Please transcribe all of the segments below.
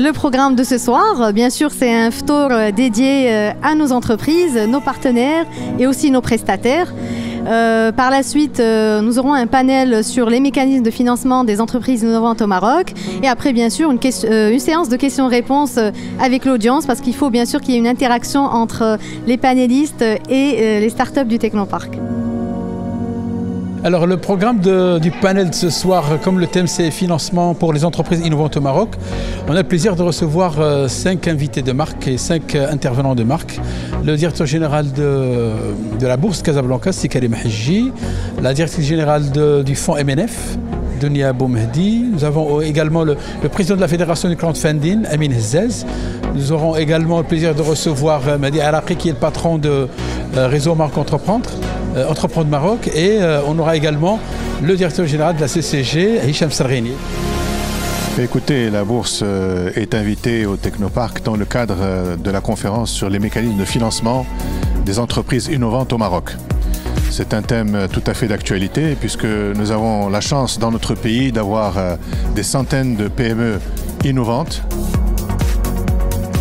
le programme de ce soir. Bien sûr, c'est un ftour dédié à nos entreprises, nos partenaires et aussi nos prestataires. Par la suite, nous aurons un panel sur les mécanismes de financement des entreprises innovantes au Maroc. Et après, bien sûr, une séance de questions-réponses avec l'audience, parce qu'il faut bien sûr qu'il y ait une interaction entre les panélistes et les startups du Technopark. Alors le programme du panel de ce soir, comme le thème c'est financement pour les entreprises innovantes au Maroc, on a le plaisir de recevoir 5 invités de marque et 5 intervenants de marque. Le directeur général de la Bourse Casablanca, c'est Karim Hadji, la directrice générale du fonds MNF, Dunia Boumehdi. Nous avons également le président de la Fédération du crowdfunding, Amin Hezzaz. Nous aurons également le plaisir de recevoir Mehdi Araqi, qui est le patron de Réseau Maroc Entreprendre Maroc, et on aura également le directeur général de la CCG, Hicham Sarghini. Écoutez, la Bourse est invitée au Technopark dans le cadre de la conférence sur les mécanismes de financement des entreprises innovantes au Maroc. C'est un thème tout à fait d'actualité puisque nous avons la chance dans notre pays d'avoir des centaines de PME innovantes.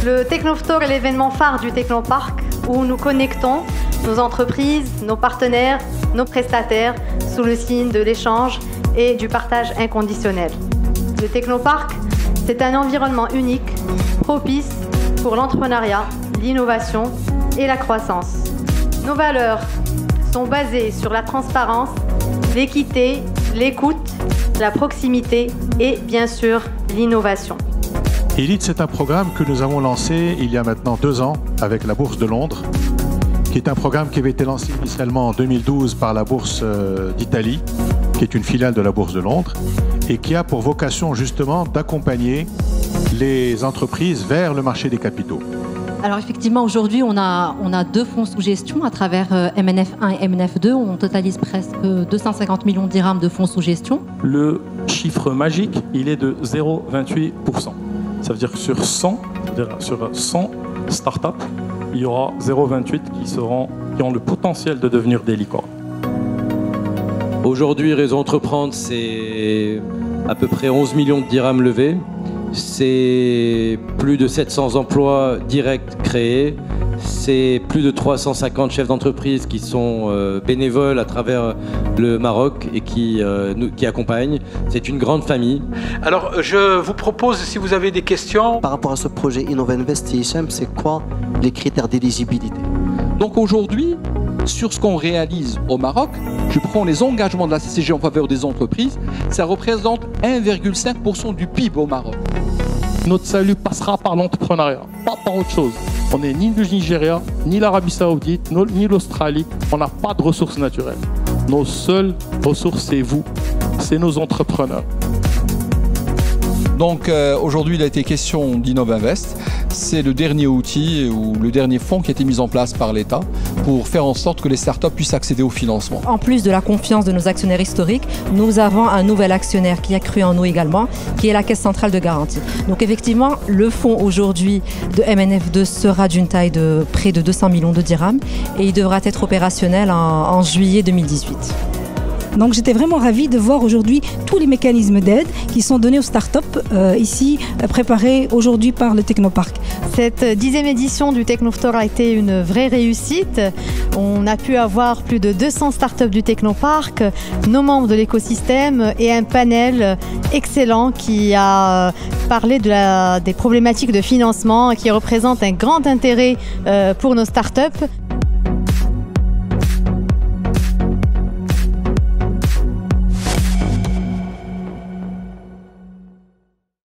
Le Technoftour est l'événement phare du Technopark où nous connectons nos entreprises, nos partenaires, nos prestataires sous le signe de l'échange et du partage inconditionnel. Le Technopark, c'est un environnement unique, propice pour l'entrepreneuriat, l'innovation et la croissance. Nos valeurs sont basées sur la transparence, l'équité, l'écoute, la proximité et bien sûr l'innovation. Elite, c'est un programme que nous avons lancé il y a maintenant 2 ans avec la Bourse de Londres, qui est un programme qui avait été lancé initialement en 2012 par la Bourse d'Italie, qui est une filiale de la Bourse de Londres, et qui a pour vocation justement d'accompagner les entreprises vers le marché des capitaux. Alors effectivement, aujourd'hui, on a 2 fonds sous gestion à travers MNF1 et MNF2. On totalise presque 250 millions de dirhams de fonds sous gestion. Le chiffre magique, il est de 0,28%. Ça veut dire que sur 100 startups, il y aura 0,28 qui ont le potentiel de devenir des licornes. Aujourd'hui, Réseau Entreprendre, c'est à peu près 11 millions de dirhams levés. C'est plus de 700 emplois directs créés. C'est plus de 350 chefs d'entreprise qui sont bénévoles à travers le Maroc et qui accompagnent. C'est une grande famille. Alors, je vous propose, si vous avez des questions... Par rapport à ce projet InnovInvest, Hicham, c'est quoi les critères d'éligibilité? Donc aujourd'hui, sur ce qu'on réalise au Maroc, je prends les engagements de la CCG en faveur des entreprises, ça représente 1,5% du PIB au Maroc. Notre salut passera par l'entrepreneuriat, pas par autre chose. On n'est ni le Nigeria, ni l'Arabie Saoudite, ni l'Australie. On n'a pas de ressources naturelles. Nos seules ressources, c'est vous, c'est nos entrepreneurs. Donc aujourd'hui, il a été question d'InnovInvest. C'est le dernier outil ou le dernier fonds qui a été mis en place par l'État pour faire en sorte que les startups puissent accéder au financement. En plus de la confiance de nos actionnaires historiques, nous avons un nouvel actionnaire qui a cru en nous également, qui est la Caisse centrale de garantie. Donc effectivement, le fonds aujourd'hui de MNF2 sera d'une taille de près de 200 millions de dirhams et il devra être opérationnel en juillet 2018. Donc j'étais vraiment ravie de voir aujourd'hui tous les mécanismes d'aide qui sont donnés aux startups ici, préparés aujourd'hui par le Technopark. Cette 10e édition du Technoftour a été une vraie réussite. On a pu avoir plus de 200 startups du Technopark, nos membres de l'écosystème et un panel excellent qui a parlé des problématiques de financement qui représentent un grand intérêt pour nos startups.